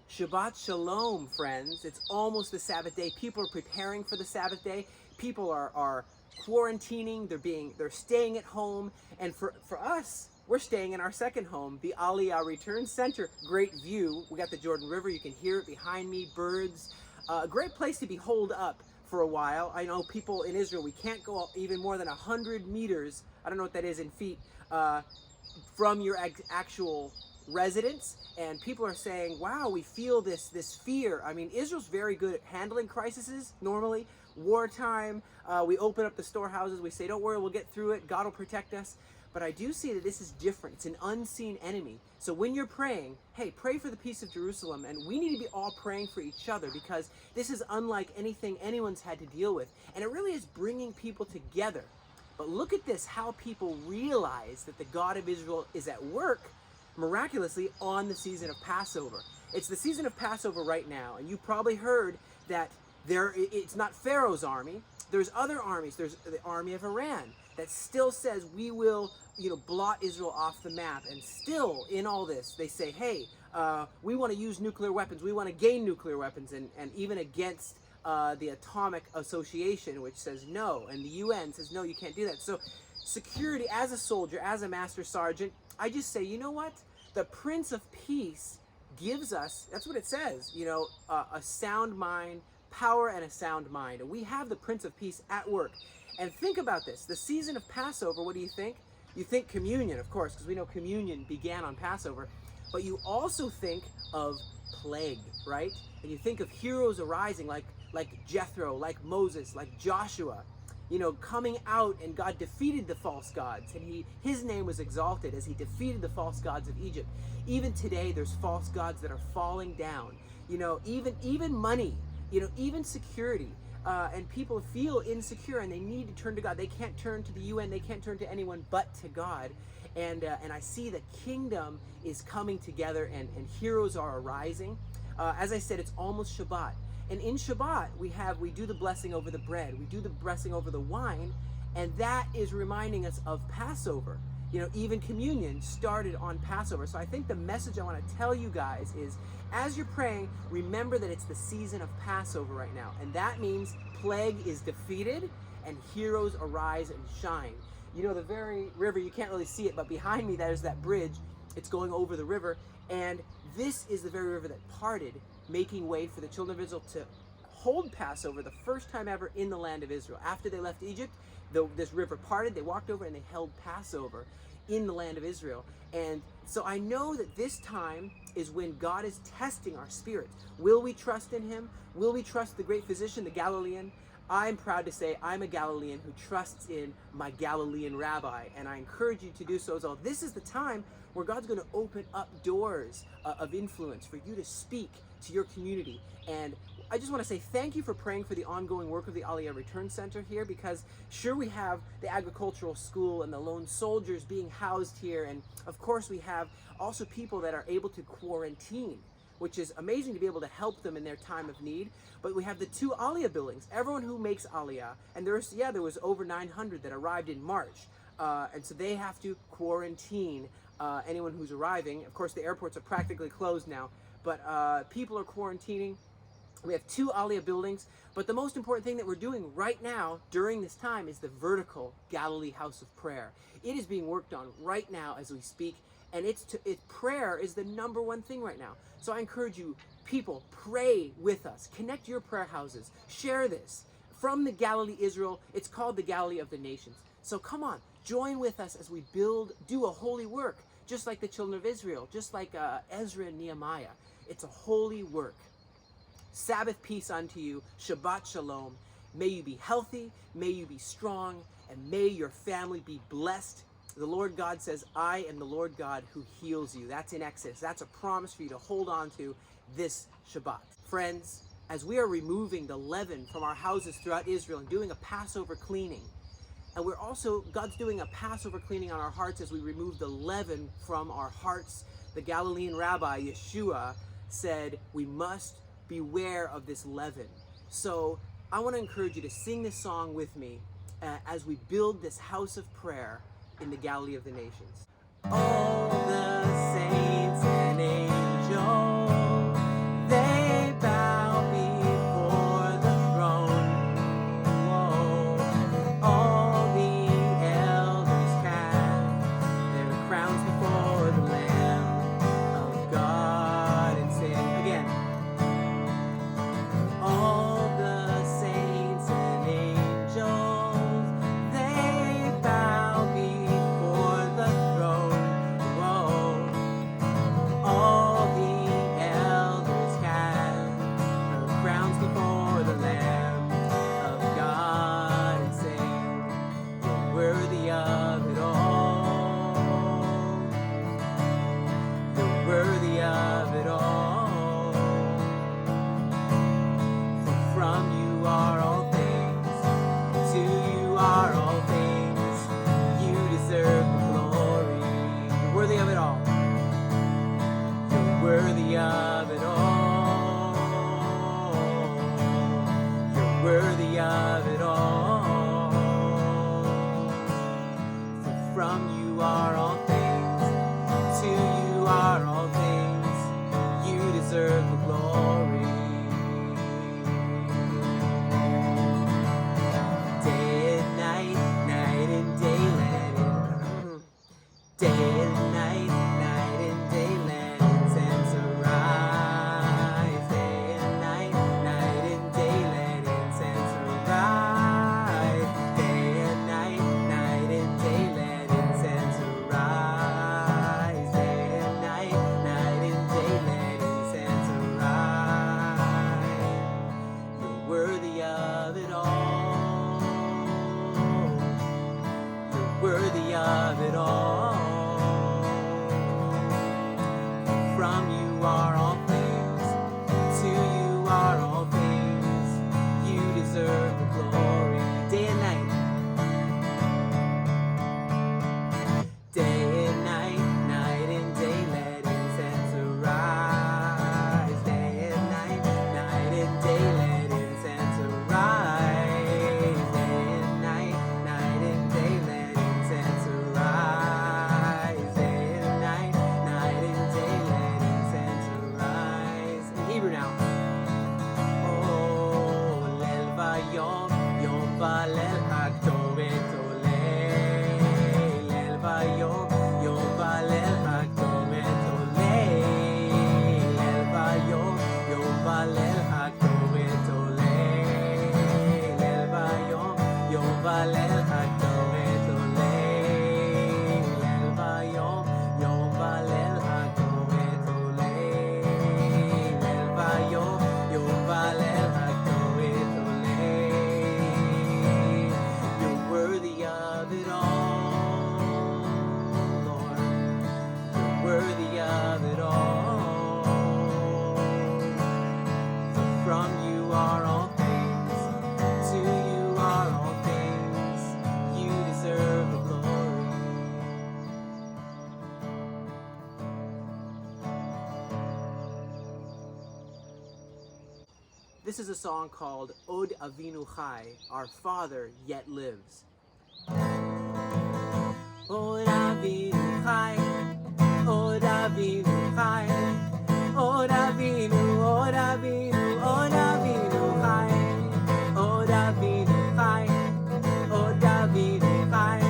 Shabbat Shalom, friends. It's almost the Sabbath day. People are preparing for the Sabbath day. People are quarantining. They're staying at home. And for us, we're staying in our second home, the Aliyah Return Center. Great view. We got the Jordan River. You can hear it behind me. Birds. A great place to be holed up for a while. I know people in Israel, we can't go even more than 100 meters. I don't know what that is in feet. From your actual residence, and people are saying, wow, we feel this fear. I mean, Israel's very good at handling crises normally. Wartime, we open up the storehouses, we say, don't worry, we'll get through it, God will protect us. But I do see that this is different. It's an unseen enemy. So when you're praying, hey, pray for the peace of Jerusalem, and we need to be all praying for each other, because this is unlike anything anyone's had to deal with, and it really is bringing people together. But look at this, how people realize that the God of Israel is at work miraculously on the season of Passover. It's the season of Passover right now, and you probably heard that it's not Pharaoh's army. There's other armies. There's the army of Iran that still says we will, blot Israel off the map. And still in all this, they say, hey, we want to use nuclear weapons. We want to gain nuclear weapons, and even against the Atomic Association, which says no, and the UN says no, you can't do that. So security, as a soldier, as a master sergeant, I just say, you know what? The Prince of Peace gives us, that's what it says, a sound mind, power and a sound mind. And we have the Prince of Peace at work. And think about this, the season of Passover, what do you think? You think communion, of course, because we know communion began on Passover, but you also think of plague, right? And you think of heroes arising like Jethro, like Moses, like Joshua, coming out, and God defeated the false gods, and his name was exalted as he defeated the false gods of Egypt. Even today, there's false gods that are falling down. Even money, even security, and people feel insecure, and they need to turn to God. They can't turn to the UN. They can't turn to anyone but to God. And I see the kingdom is coming together, and heroes are arising. As I said, it's almost Shabbat. And in Shabbat, we do the blessing over the bread, we do the blessing over the wine, and that is reminding us of Passover. Even communion started on Passover. So I think the message I want to tell you guys is, as you're praying, remember that it's the season of Passover right now. And that means plague is defeated and heroes arise and shine. The very river, you can't really see it, but behind me there's that bridge. It's going over the river, and this is the very river that parted, making way for the children of Israel to hold Passover the first time ever in the land of Israel. After they left Egypt, this river parted, they walked over, and they held Passover in the land of Israel. And so I know that this time is when God is testing our spirit. Will we trust in him? Will we trust the great physician, the Galilean? I'm proud to say I'm a Galilean who trusts in my Galilean rabbi, and I encourage you to do so as well. This is the time where God's going to open up doors of influence for you to speak to your community. And I just want to say thank you for praying for the ongoing work of the Aliyah Return Center here, because sure, we have the agricultural school and the lone soldiers being housed here, and of course we have also people that are able to quarantine, which is amazing to be able to help them in their time of need. But we have the 2 Aliyah buildings, everyone who makes Aliyah, and there was over 900 that arrived in March, and so they have to quarantine anyone who's arriving. Of course, the airports are practically closed now, but people are quarantining. We have 2 Aliyah buildings, but the most important thing that we're doing right now during this time is the vertical Galilee House of Prayer. It is being worked on right now as we speak, and prayer is the number one thing right now. So I encourage you, people, pray with us. Connect your prayer houses. Share this. From the Galilee, Israel, it's called the Galilee of the Nations. So come on, join with us as we do a holy work, just like the children of Israel, just like Ezra and Nehemiah. It's a holy work. Sabbath peace unto you. Shabbat Shalom. May you be healthy, may you be strong, and may your family be blessed. The Lord God says, I am the Lord God who heals you. That's in Exodus. That's a promise for you to hold on to this Shabbat. Friends, as we are removing the leaven from our houses throughout Israel and doing a Passover cleaning, and God's doing a Passover cleaning on our hearts as we remove the leaven from our hearts. The Galilean rabbi, Yeshua, said we must beware of this leaven. So I want to encourage you to sing this song with me as we build this house of prayer in the Galilee of the nations. All the saints and angels, deserve the glory. Day and night, night and day, let it. Day and night, night and day, let incense arise. Day and night, night and day, let incense arise. Day and night, night and day, let incense arise. Day and night, night and day, let incense arise. You're worthy of it all. You're worthy of it all. From you are all things, to you are all things. You deserve the glory. Day and night. Day and night, night and day, let incense arise. Day and night, night and day, let incense arise. Day and night, night and day, let incense arise. Day and night, night and day, let incense arise. In Hebrew now. Oh, lel vayom, yom valel haktoret oleh. Lel vayom, yom valel haktoret oleh. Lel vayom, yom valel haktoret oleh. Lel vayom, yom valel haktoret oleh. Lel vayom, yom valel haktoret oleh. Lel vayom, yom valel haktoret oleh. You're worthy of it all, Lord. You're worthy of it all. For from you are all things, to you are all things. You deserve the glory. This is a song called Od Avinu Chai, Our Father Yet Lives. Od Avinu Chai, Od Avinu Chai, Od Avinu, Od Avinu, Od Avinu Chai, Od Avinu Chai, Od Avinu Chai,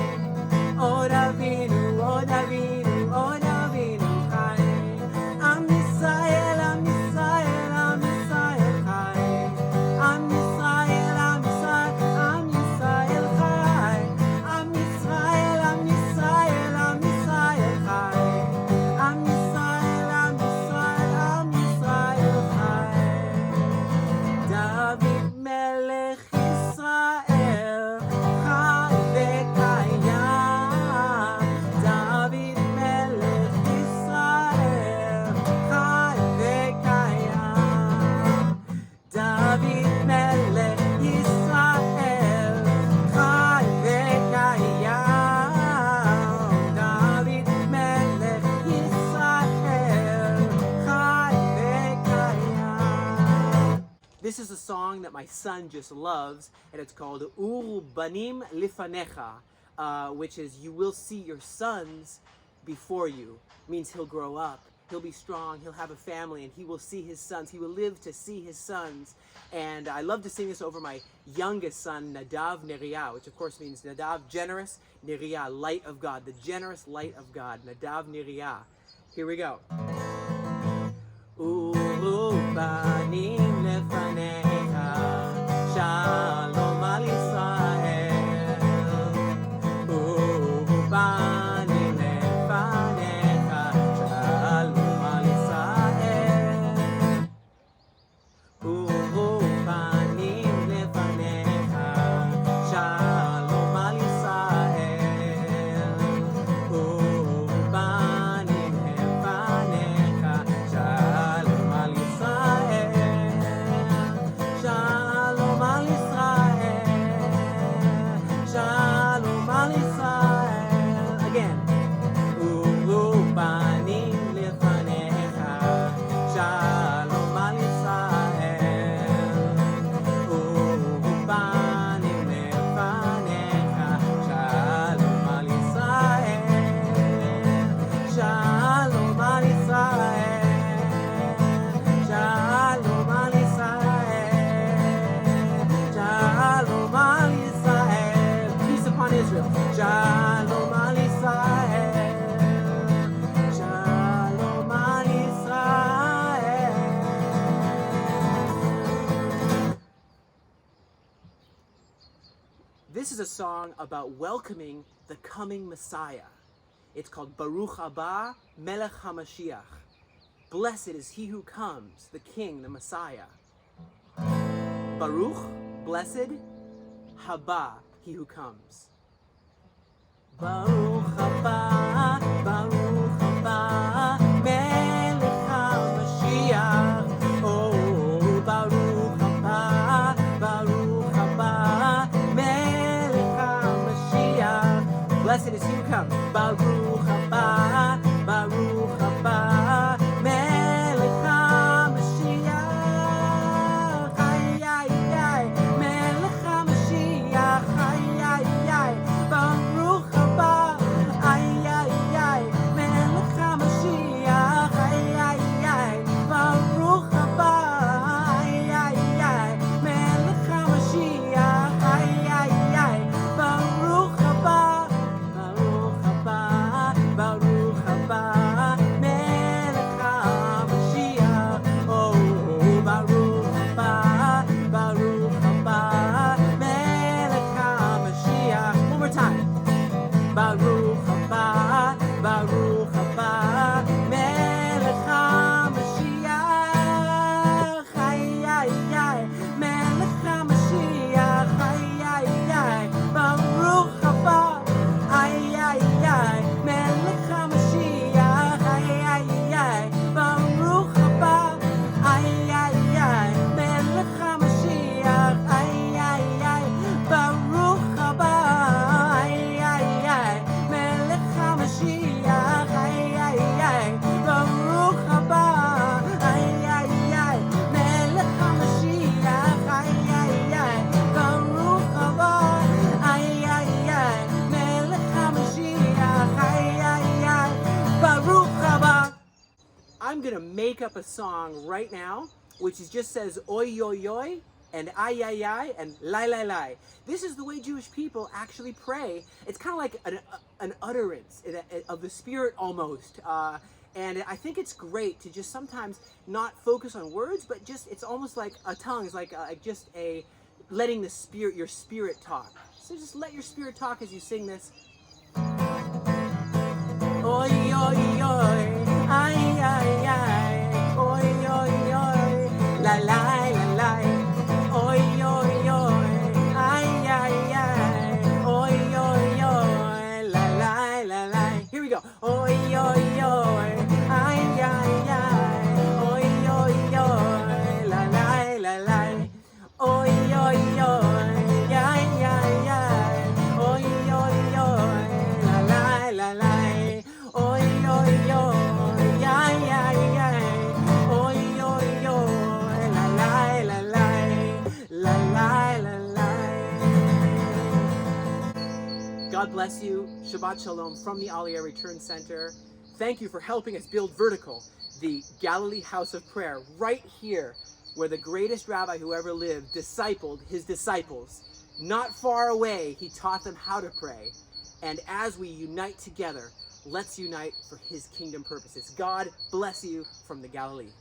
Od Avinu, Od Avinu, Od Avinu Chai. Am Yisrael, Am Yisrael, Am Yisrael Chai. Am Yisrael, Am Yisrael, Am Yisrael Chai. Am Yisrael, Am Yisrael, Am Yisrael Chai. Am Yisrael, Am Yisrael, Am Yisrael Chai. David Melech Yisrael Chai v'kayam. David Melech Yisrael Chai v'kayam. David Melech Yisrael Chai v'kayam. David Melech Yisrael Chai v'kayam. This is a song that my son just loves, and it's called Uru Banim Lifanecha, which is you will see your sons before you. Means he'll grow up, he'll be strong, he'll have a family, and he will see his sons. He will live to see his sons. And I love to sing this over my youngest son, Nadav Neriah, which of course means Nadav, generous, Neriah, light of God, the generous light of God, Nadav Neriah. Here we go. Uru banim lefanecha, shalom al Yisrael. Uru banim lefanecha, shalom al Yisrael. Uru banim lefanecha, shalom al Yisrael. Uru banim lefanecha, is a song about welcoming the coming Messiah. It's called Baruch Haba Melech HaMashiach. Blessed is he who comes, the King, the Messiah. Baruch, blessed, Haba, he who comes. Baruch Haba, Baruch Haba, Melech HaMashiach. Oh, Baruch Haba, Baruch Haba, Melech HaMashiach. Blessed is he who comes. Baruch Haba, Baruch Haba, Melech HaMashiach. Ay, ay, ay, Melech HaMashiach. Ay, ay, ay, Baruch Haba. Ay, ay, ay, Melech HaMashiach. Ay, ay, ay, Baruch Haba. Ay, ay, ay, Melech HaMashiach. Ay, ay, ay, Baruch Haba. Baruch Haba, Baruch Haba, Melech HaMashiach. Oh, Baruch Haba, Baruch Haba, Melech HaMashiach. One more time. Baruch Haba, Baruch Haba, Melech HaMashiach. Ay, ay, ay, Melech HaMashiach. Ay, ay, ay, Baruch Haba. Ay, ay, ay, Melech HaMashiach. Ay, ay, ay, Baruch Haba. Ay, ay, ay, Melech HaMashiach. Ay, ay, ay, Baruch Haba. Ay, ay, ay, Melech HaMashiach. Ay, ay, ay, Baruch Haba. Ay, ay, ay, Melech HaMashiach. Ay, ay, ay, Baruch Haba. Ay, ay, ay, Melech HaMashiach. Ay, ay, ay, Baruch Haba. I'm gonna make up a song right now, which just says oi oi oi and ay ay ay and lai lai lai. This is the way Jewish people actually pray. It's kind of like an utterance of the Spirit almost. And I think it's great to just sometimes not focus on words, but just it's almost like a tongue. It's like just a letting the Spirit, your spirit talk. So just let your spirit talk as you sing this. Oi, oi, oi, ay, ay, ay, oi, oi, oi, la, la, la, la, oi, oi, oi, ay, ay, ay, oi, oi, oi, la, la, la, la. Here we go. Oi, oi, oi, ay, ay, ay, oi, oi, oi, la, la, la, la, oi, oi, oi, ay, ay, ay, oi, oi, oi, la, la, la, la. Oi, oi, oi, ay, ay, ay, oi, oi, oi, la, la, la, la, la, la, la. God bless you. Shabbat Shalom from the Aliyah Return Center. Thank you for helping us build Vertical, the Galilee house of prayer, right here where the greatest rabbi who ever lived discipled his disciples. Not far away, he taught them how to pray. And as we unite together, let's unite for his kingdom purposes. God bless you from the Galilee.